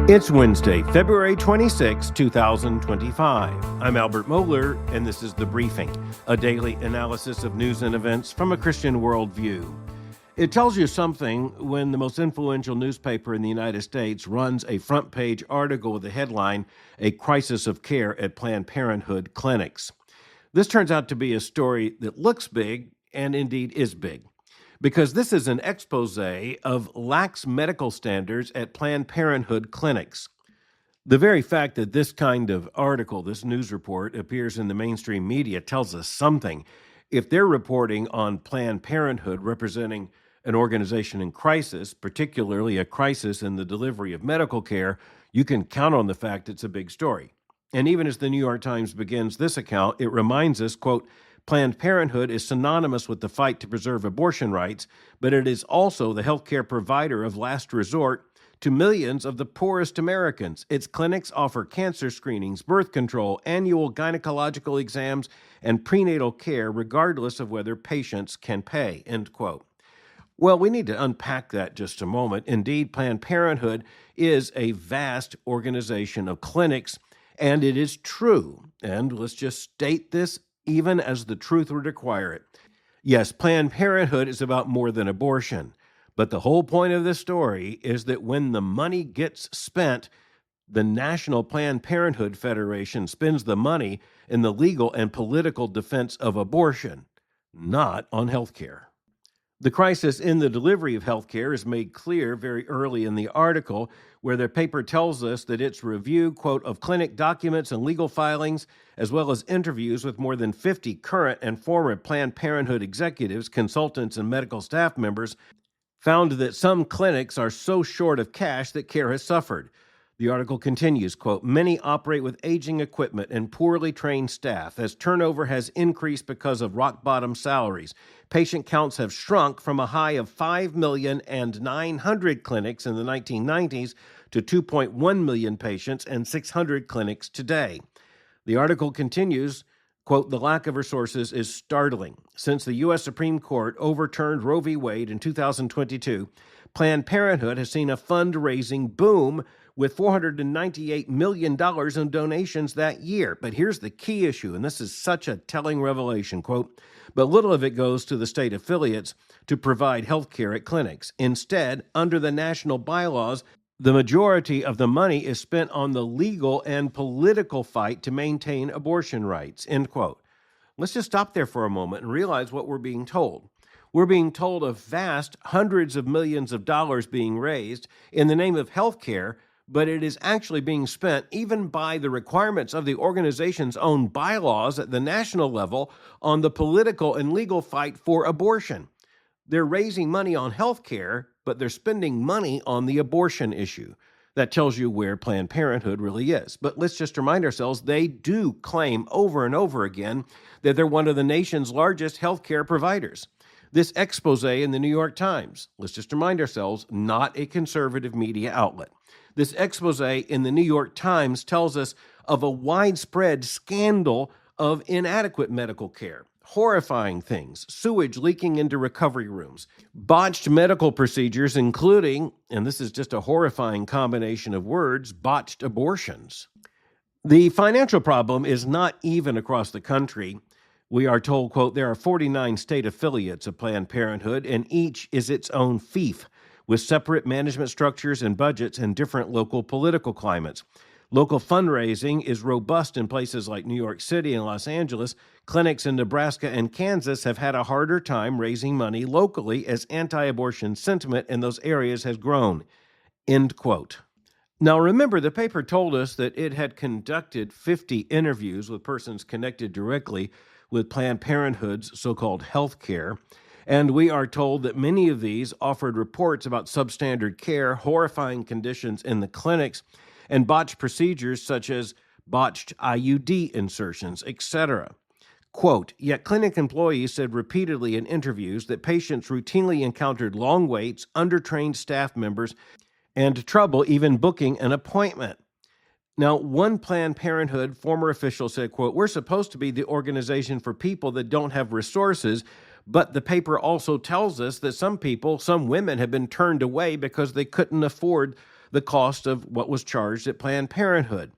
It's Wednesday, February 26, 2025. I'm Albert Mohler, and this is The Briefing, a daily analysis of news and events from a Christian worldview. It tells you something when the most influential newspaper in the United States runs a front-page article with the headline, "A Crisis of Care at Planned Parenthood Clinics." This turns out to be a story that looks big, and indeed is big, because this is an expose of lax medical standards at Planned Parenthood clinics. The very fact that this kind of article, this news report, appears in the mainstream media tells us something. If they're reporting on Planned Parenthood representing an organization in crisis, particularly a crisis in the delivery of medical care, you can count on the fact it's a big story. And even as the New York Times begins this account, it reminds us, quote, Planned Parenthood is synonymous with the fight to preserve abortion rights, but it is also the healthcare provider of last resort to millions of the poorest Americans. Its clinics offer cancer screenings, birth control, annual gynecological exams, and prenatal care regardless of whether patients can pay, end quote. Well, we need to unpack that just a moment. Indeed, Planned Parenthood is a vast organization of clinics, and it is true, and let's just state this even as the truth would require it. Yes, Planned Parenthood is about more than abortion, but the whole point of this story is that when the money gets spent, the National Planned Parenthood Federation spends the money in the legal and political defense of abortion, not on health care. The crisis in the delivery of health care is made clear very early in the article, where the paper tells us that its review, quote, of clinic documents and legal filings, as well as interviews with more than 50 current and former Planned Parenthood executives, consultants, and medical staff members, found that some clinics are so short of cash that care has suffered. The article continues, quote, many operate with aging equipment and poorly trained staff, as turnover has increased because of rock-bottom salaries. Patient counts have shrunk from a high of 5,900,000 clinics in the 1990s to 2.1 million patients and 600 clinics today. The article continues, quote, the lack of resources is startling. Since the U.S. Supreme Court overturned Roe v. Wade in 2022, Planned Parenthood has seen a fundraising boom with $498 million in donations that year. But here's the key issue, and this is such a telling revelation, quote, but little of it goes to the state affiliates to provide health care at clinics. Instead, under the national bylaws, the majority of the money is spent on the legal and political fight to maintain abortion rights, end quote. Let's just stop there for a moment and realize what we're being told. We're being told of vast hundreds of millions of dollars being raised in the name of health care, but it is actually being spent even by the requirements of the organization's own bylaws at the national level on the political and legal fight for abortion. They're raising money on health care, but they're spending money on the abortion issue. That tells you where Planned Parenthood really is. But let's just remind ourselves, they do claim over and over again that they're one of the nation's largest healthcare providers. This expose in the New York Times, let's just remind ourselves, not a conservative media outlet. This expose in the New York Times tells us of a widespread scandal of inadequate medical care, horrifying things, sewage leaking into recovery rooms, botched medical procedures, including, and this is just a horrifying combination of words, botched abortions. The financial problem is not even across the country. We are told, quote, there are 49 state affiliates of Planned Parenthood, and each is its own fief, with separate management structures and budgets and different local political climates. Local fundraising is robust in places like New York City and Los Angeles. Clinics in Nebraska and Kansas have had a harder time raising money locally as anti-abortion sentiment in those areas has grown, end quote. Now, remember, the paper told us that it had conducted 50 interviews with persons connected directly with Planned Parenthood's so-called health care, and we are told that many of these offered reports about substandard care, horrifying conditions in the clinics, and botched procedures such as botched IUD insertions, etc. Quote, yet clinic employees said repeatedly in interviews that patients routinely encountered long waits, undertrained staff members, and trouble even booking an appointment. Now, one Planned Parenthood former official said, quote, we're supposed to be the organization for people that don't have resources, but the paper also tells us that some women have been turned away because they couldn't afford the cost of what was charged at Planned Parenthood.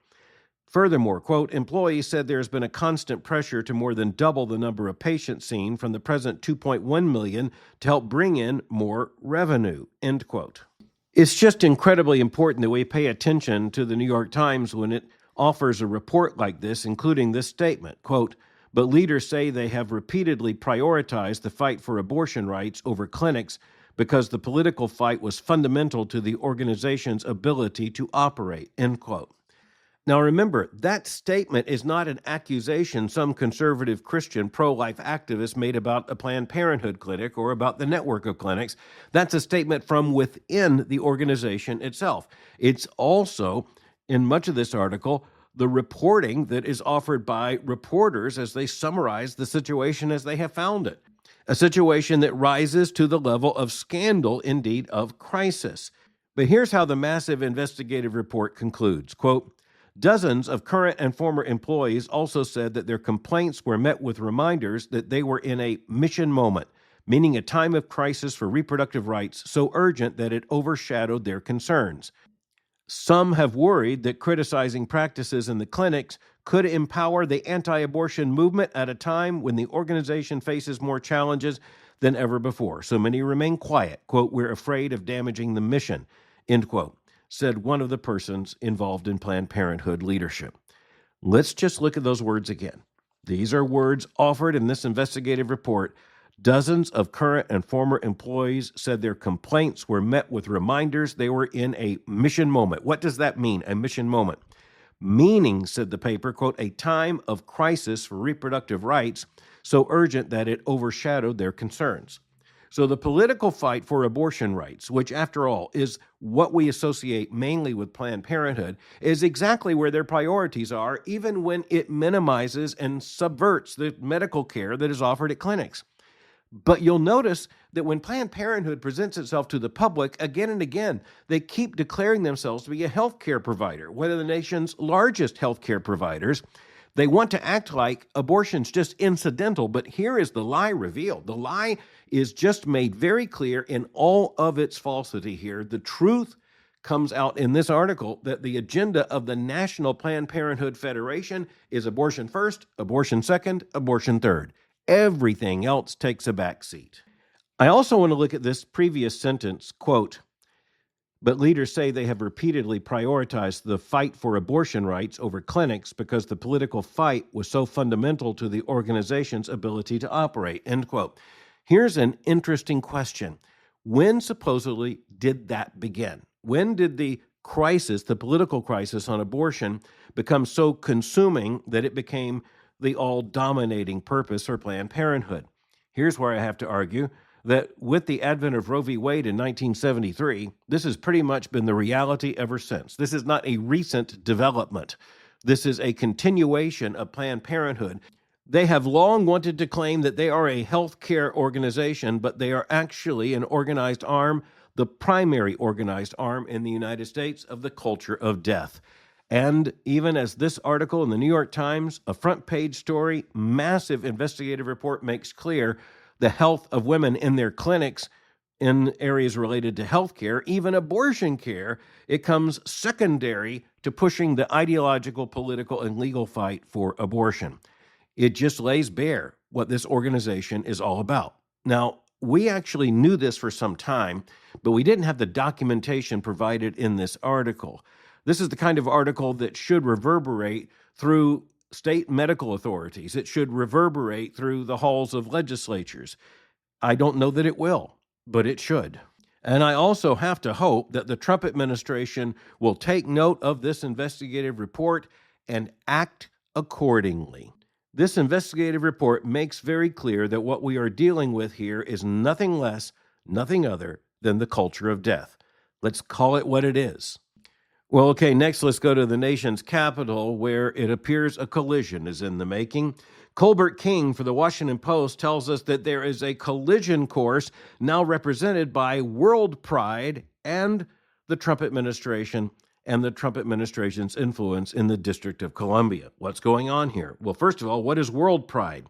Furthermore, quote, employees said there's been a constant pressure to more than double the number of patients seen from the present 2.1 million to help bring in more revenue, end quote. It's just incredibly important that we pay attention to the New York Times when it offers a report like this, including this statement, quote, but leaders say they have repeatedly prioritized the fight for abortion rights over clinics because the political fight was fundamental to the organization's ability to operate, end quote. Now remember, that statement is not an accusation some conservative Christian pro-life activist made about a Planned Parenthood clinic or about the network of clinics. That's a statement from within the organization itself. It's also, in much of this article, the reporting that is offered by reporters as they summarize the situation as they have found it. A situation that rises to the level of scandal, indeed of crisis. But here's how the massive investigative report concludes, quote, dozens of current and former employees also said that their complaints were met with reminders that they were in a mission moment, meaning a time of crisis for reproductive rights so urgent that it overshadowed their concerns. Some have worried that criticizing practices in the clinics could empower the anti-abortion movement at a time when the organization faces more challenges than ever before. So many remain quiet. Quote, we're afraid of damaging the mission, end quote, said one of the persons involved in Planned Parenthood leadership. Let's just look at those words again. These are words offered in this investigative report. Dozens of current and former employees said their complaints were met with reminders they were in a mission moment. What does that mean, a mission moment? Meaning, said the paper, quote, a time of crisis for reproductive rights so urgent that it overshadowed their concerns. So the political fight for abortion rights, which after all is what we associate mainly with Planned Parenthood, is exactly where their priorities are, even when it minimizes and subverts the medical care that is offered at clinics. But you'll notice that when Planned Parenthood presents itself to the public again and again, they keep declaring themselves to be a healthcare provider, one of the nation's largest healthcare providers. They want to act like abortion's just incidental, but here is the lie revealed. The lie is just made very clear in all of its falsity here. The truth comes out in this article that the agenda of the National Planned Parenthood Federation is abortion first, abortion second, abortion third. Everything else takes a back seat. I also want to look at this previous sentence, quote, but leaders say they have repeatedly prioritized the fight for abortion rights over clinics because the political fight was so fundamental to the organization's ability to operate, end quote. Here's an interesting question. When supposedly did that begin? When did the crisis, the political crisis on abortion, become so consuming that it became the all-dominating purpose for Planned Parenthood? Here's where I have to argue that with the advent of Roe v. Wade in 1973, this has pretty much been the reality ever since. This is not a recent development. This is a continuation of Planned Parenthood. They have long wanted to claim that they are a health care organization, but they are actually an organized arm, the primary organized arm in the United States of the culture of death. And even as this article in the New York Times, a front page story, massive investigative report makes clear, the health of women in their clinics in areas related to health care, even abortion care, it comes secondary to pushing the ideological, political, and legal fight for abortion. It just lays bare what this organization is all about. Now, we actually knew this for some time, but we didn't have the documentation provided in this article. This is the kind of article that should reverberate through state medical authorities. It should reverberate through the halls of legislatures. I don't know that it will, but it should. And I also have to hope that the Trump administration will take note of this investigative report and act accordingly. This investigative report makes very clear that what we are dealing with here is nothing less, nothing other than the culture of death. Let's call it what it is. Well, okay, next let's go to the nation's capital, where it appears a collision is in the making. Colbert King for the Washington Post tells us that there is a collision course now represented by WorldPride and the Trump administration and the Trump administration's influence in the District of Columbia. What's going on here? Well, first of all, what is WorldPride?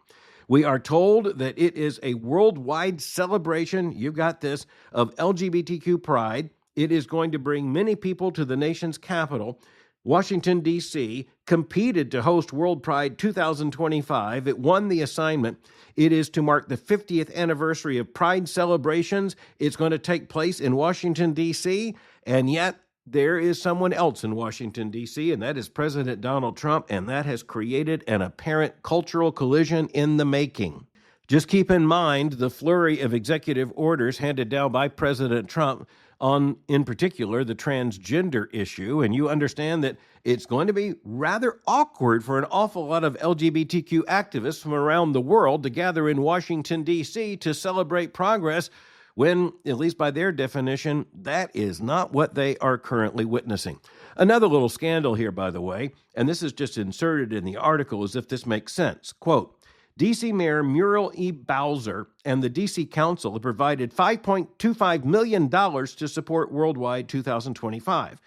We are told that it is a worldwide celebration, you got this, of LGBTQ pride. It is going to bring many people to the nation's capital. Washington, D.C. competed to host WorldPride 2025. It won the assignment. It is to mark the 50th anniversary of Pride celebrations. It's going to take place in Washington, D.C., and yet there is someone else in Washington, D.C., and that is President Donald Trump, and that has created an apparent cultural collision in the making. Just keep in mind the flurry of executive orders handed down by President Trump on, in particular, the transgender issue, and you understand that it's going to be rather awkward for an awful lot of LGBTQ activists from around the world to gather in Washington, D.C. to celebrate progress when, at least by their definition, that is not what they are currently witnessing. Another little scandal here, by the way, and this is just inserted in the article as if this makes sense. Quote, D.C. Mayor Muriel E. Bowser and the D.C. Council have provided $5.25 million to support Worldwide 2025.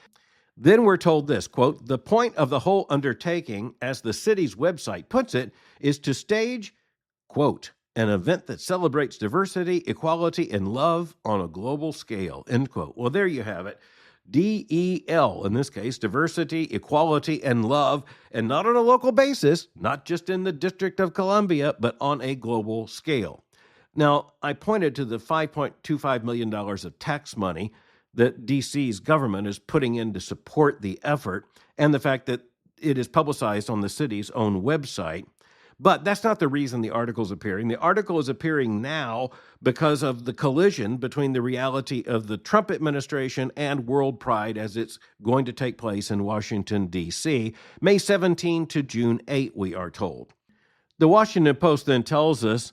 Then we're told this, quote, the point of the whole undertaking, as the city's website puts it, is to stage, quote, an event that celebrates diversity, equality, and love on a global scale, end quote. Well, there you have it. DEL, in this case, diversity, equality, and love, and not on a local basis, not just in the District of Columbia, but on a global scale. Now, I pointed to the $5.25 million of tax money that D.C.'s government is putting in to support the effort, and the fact that it is publicized on the city's own website. But that's not the reason the article is appearing. The article is appearing now because of the collision between the reality of the Trump administration and WorldPride as it's going to take place in Washington, D.C., May 17 to June 8, we are told. The Washington Post then tells us,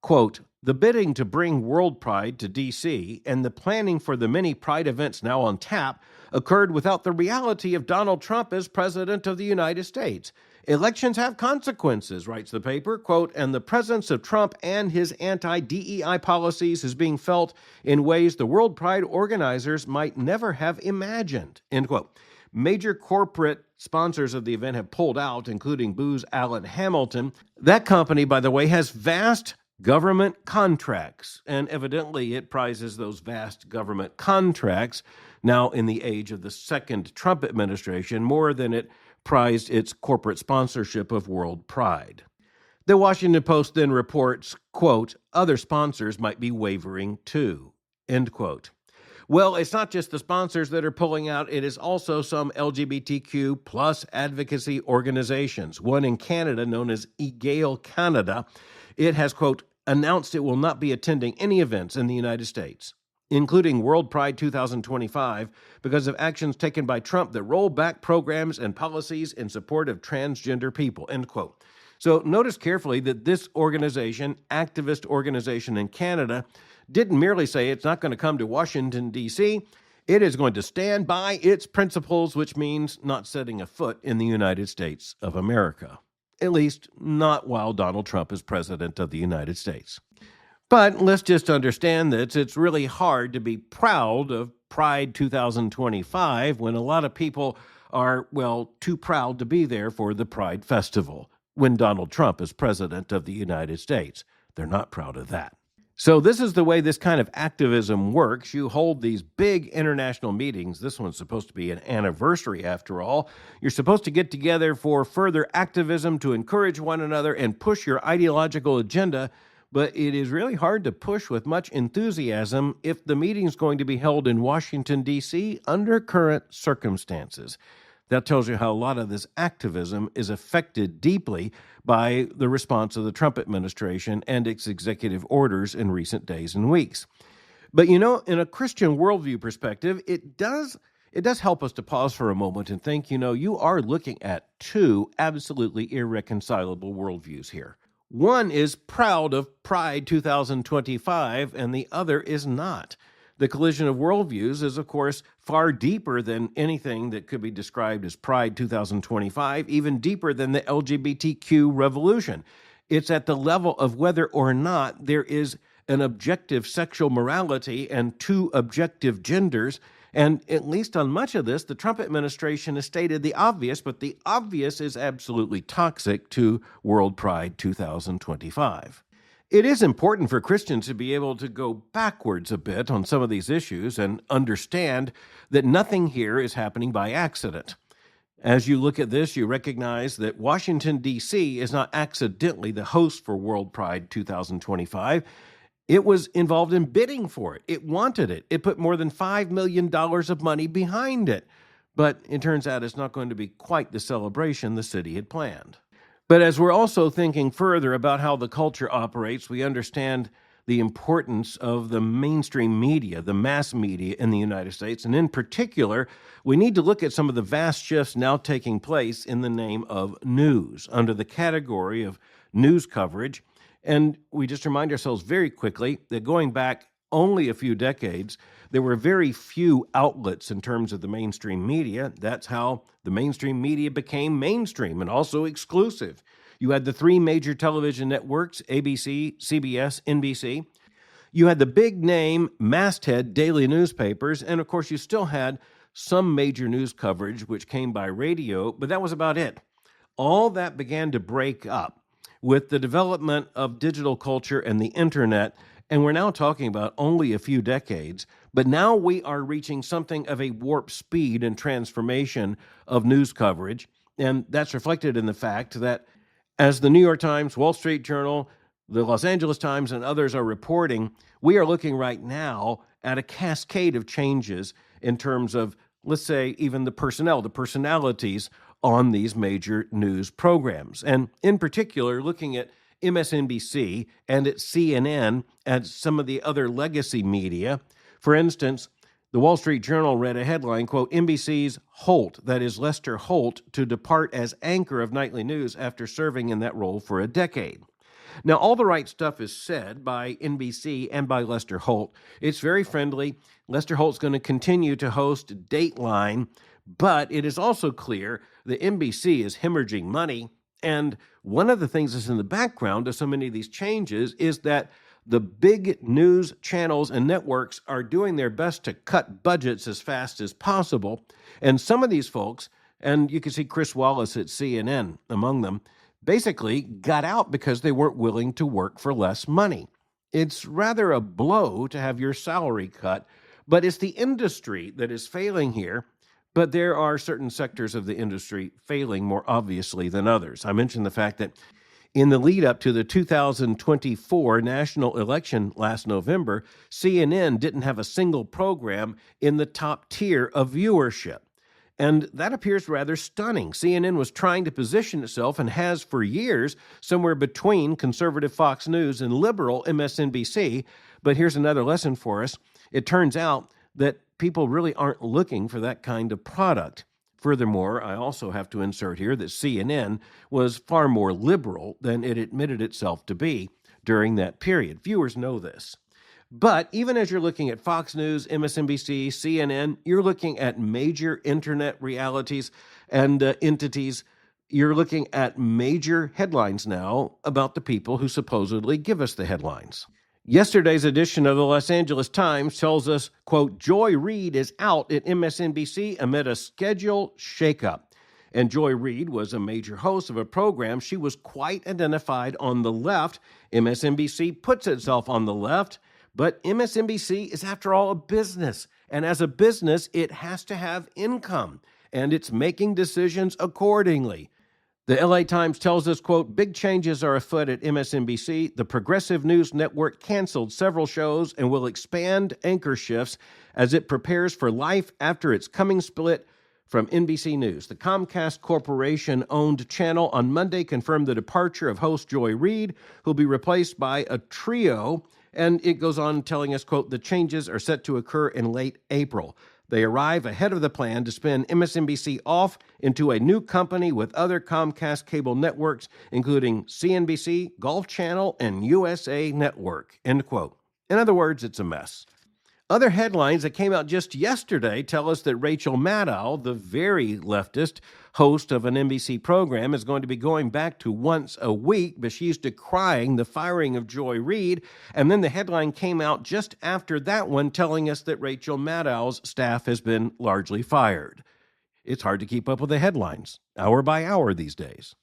quote, the bidding to bring WorldPride to D.C. and the planning for the many Pride events now on tap occurred without the reality of Donald Trump as President of the United States. Elections have consequences, writes the paper, quote, and the presence of Trump and his anti-DEI policies is being felt in ways the WorldPride organizers might never have imagined, end quote. Major corporate sponsors of the event have pulled out, including Booz Allen Hamilton. That company, by the way, has vast government contracts, and evidently it prizes those vast government contracts now in the age of the second Trump administration more than it prized its corporate sponsorship of WorldPride. The Washington Post then reports, quote, other sponsors might be wavering too, end quote. Well, it's not just the sponsors that are pulling out. It is also some LGBTQ plus advocacy organizations. One in Canada known as Egale Canada. It has, quote, announced it will not be attending any events in the United States, including WorldPride 2025, because of actions taken by Trump that roll back programs and policies in support of transgender people, end quote. So notice carefully that this organization, activist organization in Canada, didn't merely say it's not going to come to Washington, D.C., it is going to stand by its principles, which means not setting a foot in the United States of America. At least not while Donald Trump is president of the United States. But let's just understand that it's really hard to be proud of Pride 2025 when a lot of people are, well, too proud to be there for the Pride Festival when Donald Trump is president of the United States. They're not proud of that. So this is the way this kind of activism works. You hold these big international meetings. This one's supposed to be an anniversary, after all. You're supposed to get together for further activism to encourage one another and push your ideological agenda, but it is really hard to push with much enthusiasm if the meeting's going to be held in Washington, D.C. under current circumstances. That tells you how a lot of this activism is affected deeply by the response of the Trump administration and its executive orders in recent days and weeks. But, you know, in a Christian worldview perspective, it does help us to pause for a moment and think, you know, you are looking at two absolutely irreconcilable worldviews here. One is proud of Pride 2025, and the other is not. The collision of worldviews is, of course, far deeper than anything that could be described as Pride 2025, even deeper than the LGBTQ revolution. It's at the level of whether or not there is an objective sexual morality and two objective genders. And at least on much of this, the Trump administration has stated the obvious, but the obvious is absolutely toxic to WorldPride 2025. It is important for Christians to be able to go backwards a bit on some of these issues and understand that nothing here is happening by accident. As you look at this, you recognize that Washington, D.C. is not accidentally the host for WorldPride 2025. It was involved in bidding for it. It wanted it. It put more than $5 million of money behind it. But it turns out it's not going to be quite the celebration the city had planned. But as we're also thinking further about how the culture operates, we understand the importance of the mainstream media, the mass media in the United States. And in particular, we need to look at some of the vast shifts now taking place in the name of news, under the category of news coverage. And we just remind ourselves very quickly that going back only a few decades, there were very few outlets in terms of the mainstream media. That's how the mainstream media became mainstream and also exclusive. You had the three major television networks, ABC, CBS, NBC. You had the big name masthead daily newspapers, and of course you still had some major news coverage which came by radio, but that was about it. All that began to break up with the development of digital culture and the internet, and we're now talking about only a few decades, but now we are reaching something of a warp speed and transformation of news coverage, and that's reflected in the fact that as the New York Times, Wall Street Journal, the Los Angeles Times, and others are reporting, we are looking right now at a cascade of changes in terms of, let's say, even the personnel, the personalities on these major news programs. And in particular, looking at MSNBC and at CNN and some of the other legacy media. For instance, the Wall Street Journal read a headline, quote, NBC's Holt, that is Lester Holt, to depart as anchor of nightly news after serving in that role for a decade. Now, all the right stuff is said by NBC and by Lester Holt. It's very friendly. Lester Holt's going to continue to host Dateline, but it is also clear that NBC is hemorrhaging money. And one of the things that's in the background of so many of these changes is that the big news channels and networks are doing their best to cut budgets as fast as possible. And some of these folks, and you can see Chris Wallace at CNN among them, basically got out because they weren't willing to work for less money. It's rather a blow to have your salary cut, but it's the industry that is failing here. But there are certain sectors of the industry failing more obviously than others. I mentioned the fact that in the lead up to the 2024 national election last November, CNN didn't have a single program in the top tier of viewership. And that appears rather stunning. CNN was trying to position itself, and has for years, somewhere between conservative Fox News and liberal MSNBC. But here's another lesson for us. It turns out that people really aren't looking for that kind of product. Furthermore, I also have to insert here that CNN was far more liberal than it admitted itself to be during that period. Viewers know this. But even as you're looking at Fox News, MSNBC, CNN, you're looking at major internet realities and entities. You're looking at major headlines now about the people who supposedly give us the headlines. Yesterday's edition of the Los Angeles Times tells us, quote, Joy Reid is out at MSNBC amid a schedule shakeup. And Joy Reid was a major host of a program. She was quite identified on the left. MSNBC puts itself on the left, but MSNBC is, after all, a business. And as a business, it has to have income, and it's making decisions accordingly. The LA Times tells us, quote, big changes are afoot at MSNBC. The Progressive News Network canceled several shows and will expand anchor shifts as it prepares for life after its coming split from NBC News. The Comcast Corporation-owned channel on Monday confirmed the departure of host Joy Reid, who'll be replaced by a trio. And it goes on telling us, quote, the changes are set to occur in late April. They arrive ahead of the plan to spin MSNBC off into a new company with other Comcast cable networks, including CNBC, Golf Channel, and USA Network, end quote. In other words, it's a mess. Other headlines that came out just yesterday tell us that Rachel Maddow, the very leftist host of an NBC program, is going to be going back to once a week, but she's decrying the firing of Joy Reid. And then the headline came out just after that one telling us that Rachel Maddow's staff has been largely fired. It's hard to keep up with the headlines, hour by hour these days.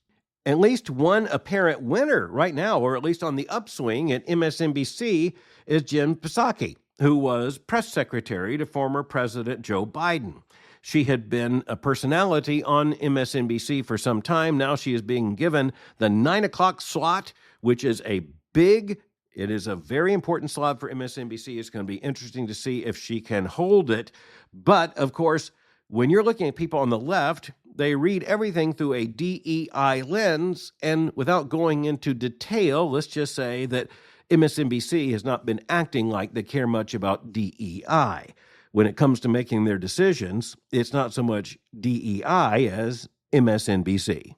At least one apparent winner right now, or at least on the upswing at MSNBC, is Jen Psaki, who was press secretary to former President Joe Biden. She had been a personality on MSNBC for some time. Now she is being given the 9 o'clock slot, which is it is a very important slot for MSNBC. It's going to be interesting to see if she can hold it. But, of course, when you're looking at people on the left, they read everything through a DEI lens, and without going into detail, let's just say that MSNBC has not been acting like they care much about DEI. When it comes to making their decisions, it's not so much DEI as MSNBC.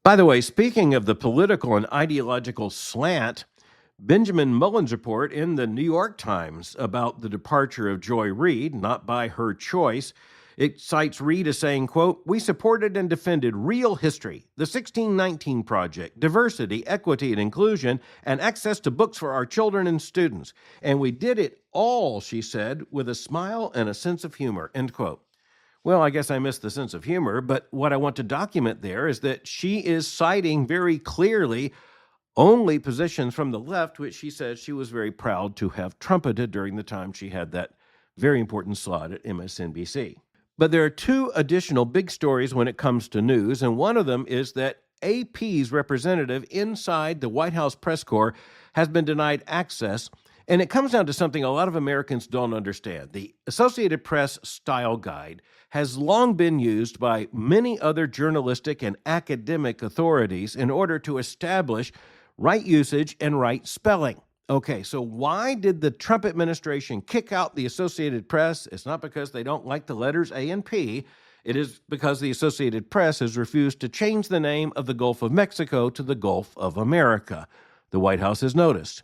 By the way, speaking of the political and ideological slant, Benjamin Mullen's report in the New York Times about the departure of Joy Reid, not by her choice, it cites Reid as saying, quote, "We supported and defended real history, the 1619 Project, diversity, equity, and inclusion, and access to books for our children and students. And we did it all," she said, "with a smile and a sense of humor," end quote. Well, I guess I missed the sense of humor, but what I want to document there is that she is citing very clearly only positions from the left, which she says she was very proud to have trumpeted during the time she had that very important slot at MSNBC. But there are two additional big stories when it comes to news, and one of them is that AP's representative inside the White House press corps has been denied access, and it comes down to something a lot of Americans don't understand. The Associated Press Style Guide has long been used by many other journalistic and academic authorities in order to establish right usage and right spelling. Okay, so why did the Trump administration kick out the Associated Press? It's not because they don't like the letters A and P. It is because the Associated Press has refused to change the name of the Gulf of Mexico to the Gulf of America. The White House has noticed.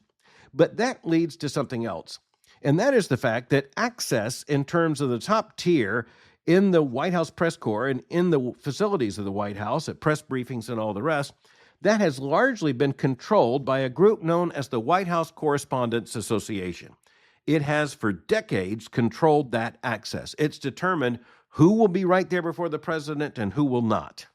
But that leads to something else, and that is the fact that access in terms of the top tier in the White House press corps and in the facilities of the White House at press briefings and all the rest, that has largely been controlled by a group known as the White House Correspondents Association. It has for decades controlled that access. It's determined who will be right there before the president and who will not.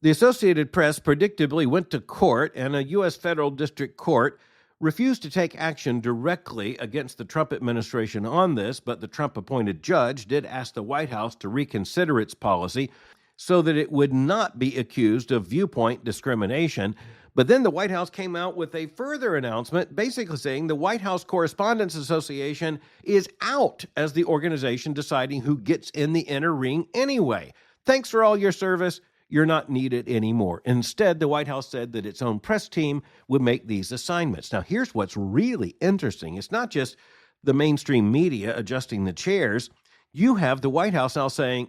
The Associated Press predictably went to court, and a U.S. federal district court refused to take action directly against the Trump administration on this, but the Trump-appointed judge did ask the White House to reconsider its policy so that it would not be accused of viewpoint discrimination. But then the White House came out with a further announcement, basically saying the White House Correspondents Association is out as the organization deciding who gets in the inner ring anyway. Thanks for all your service. You're not needed anymore. Instead, the White House said that its own press team would make these assignments. Now, here's what's really interesting. It's not just the mainstream media adjusting the chairs. You have the White House now saying,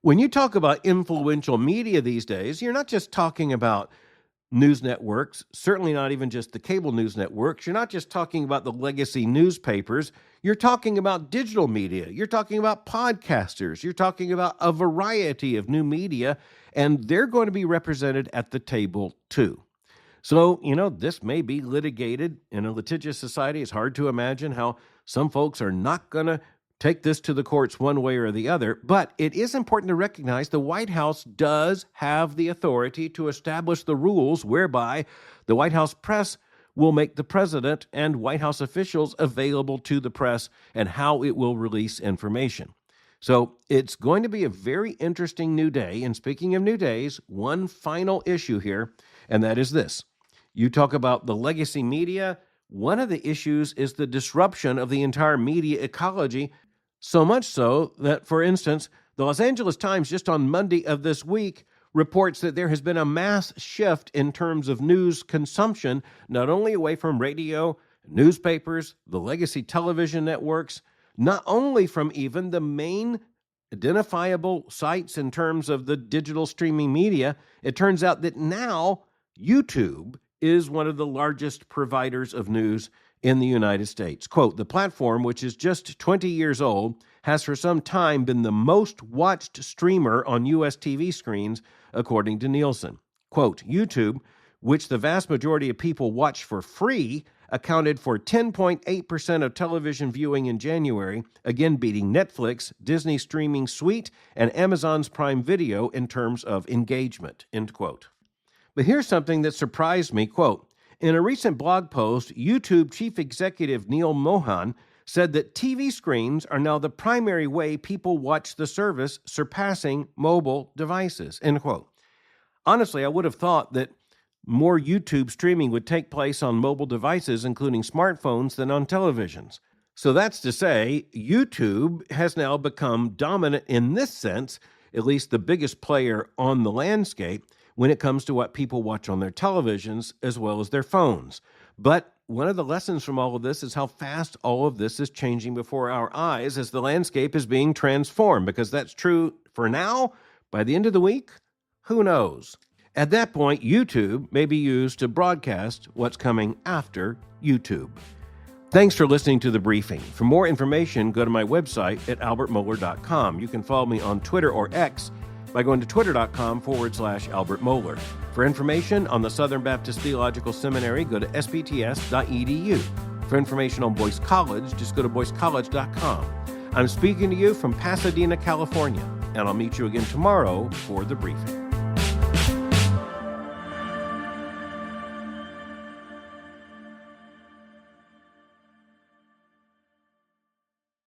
when you talk about influential media these days, you're not just talking about news networks, certainly not even just the cable news networks. You're not just talking about the legacy newspapers. You're talking about digital media. You're talking about podcasters. You're talking about a variety of new media, and they're going to be represented at the table too. So, this may be litigated in a litigious society. It's hard to imagine how some folks are not going to take this to the courts one way or the other, but it is important to recognize the White House does have the authority to establish the rules whereby the White House press will make the president and White House officials available to the press and how it will release information. So it's going to be a very interesting new day. And speaking of new days, one final issue here, and that is this. You talk about the legacy media. One of the issues is the disruption of the entire media ecology, so much so that, for instance, the Los Angeles Times just on Monday of this week reports that there has been a mass shift in terms of news consumption, not only away from radio, newspapers, the legacy television networks, not only from even the main identifiable sites in terms of the digital streaming media. It turns out that now YouTube is one of the largest providers of news in the United States. Quote, the platform, which is just 20 years old, has for some time been the most watched streamer on U.S. TV screens, according to Nielsen. Quote, YouTube, which the vast majority of people watch for free, accounted for 10.8% of television viewing in January, again beating Netflix, Disney Streaming Suite, and Amazon's Prime Video in terms of engagement, end quote. But here's something that surprised me. Quote, in a recent blog post, YouTube chief executive Neil Mohan said that TV screens are now the primary way people watch the service, surpassing mobile devices, end quote. Honestly, I would have thought that more YouTube streaming would take place on mobile devices, including smartphones, than on televisions. So that's to say, YouTube has now become dominant in this sense, at least the biggest player on the landscape, when it comes to what people watch on their televisions as well as their phones. But one of the lessons from all of this is how fast all of this is changing before our eyes as the landscape is being transformed, because that's true for now. By the end of the week, who knows? At that point, YouTube may be used to broadcast what's coming after YouTube. Thanks for listening to The Briefing. For more information, go to my website at albertmohler.com. You can follow me on Twitter or X by going to twitter.com/Albert Mohler. For information on the Southern Baptist Theological Seminary, go to spts.edu. For information on Boyce College, just go to boycecollege.com. I'm speaking to you from Pasadena, California, and I'll meet you again tomorrow for The Briefing.